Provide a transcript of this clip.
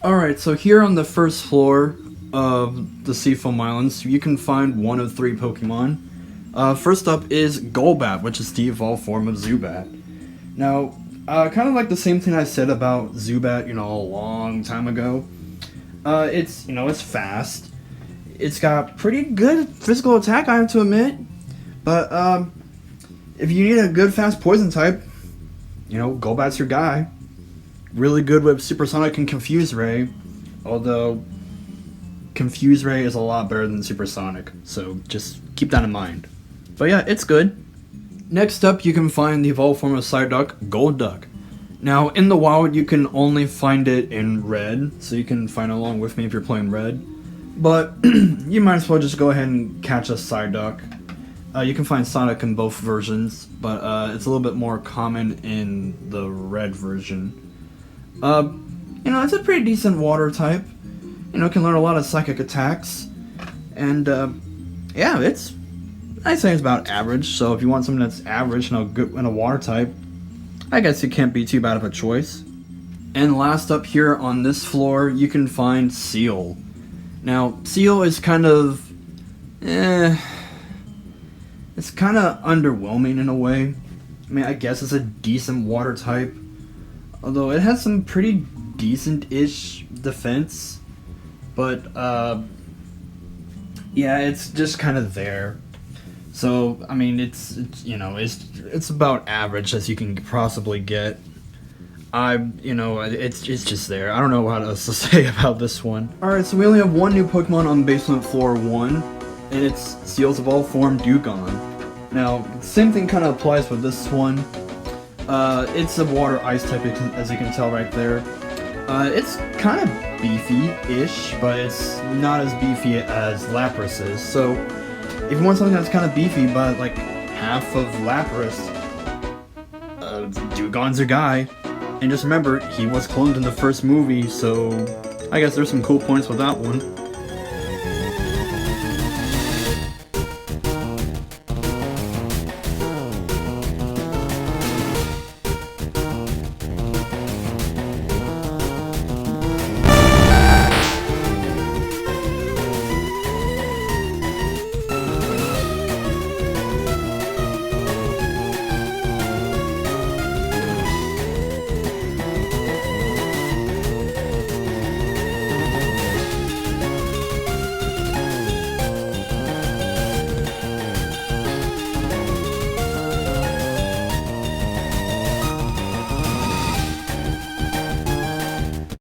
Alright, so here on the first floor of the Seafoam Islands, you can find one of three Pokemon. First up is Golbat, which is the evolved form of Zubat. Now, kind of like the same thing I said about Zubat, a long time ago. It's fast. It's got pretty good physical attack, I have to admit. But, if you need a good fast poison type, Golbat's your guy. Really good with Supersonic and Confuse Ray, although Confuse Ray is a lot better than Supersonic, so just keep that in mind. But yeah, it's good. Next up, you can find the evolved form of Psyduck, Golduck. Now, in the wild, you can only find it in red, so you can find along with me if you're playing red. But you might as well just go ahead and catch a Psyduck. You can find Sonic in both versions, but it's a little bit more common in the red version. It's a pretty decent water type. Can learn a lot of psychic attacks. And, yeah, I'd say it's about average. So if you want something that's average and good in a water type, I guess it can't be too bad of a choice. And last up here on this floor, you can find Seel. Now, Seel is kind of, it's kind of underwhelming in a way. I mean, I guess it's a decent water type. Although it has some pretty decent-ish defense, but yeah, it's just kind of there. So I mean, it's about average as you can possibly get. It's just there. I don't know what else to say about this one. All right, so we only have one new Pokemon on basement floor 1, and it's Seel's evolved form Dewgong. Now, same thing kind of applies with this one. It's a water ice type, as you can tell right there. It's kind of beefy-ish, but it's not as beefy as Lapras is. So, if you want something that's kind of beefy, but like half of Lapras, Dewgong's your guy. And just remember, he was cloned in the first movie, so I guess there's some cool points with that one.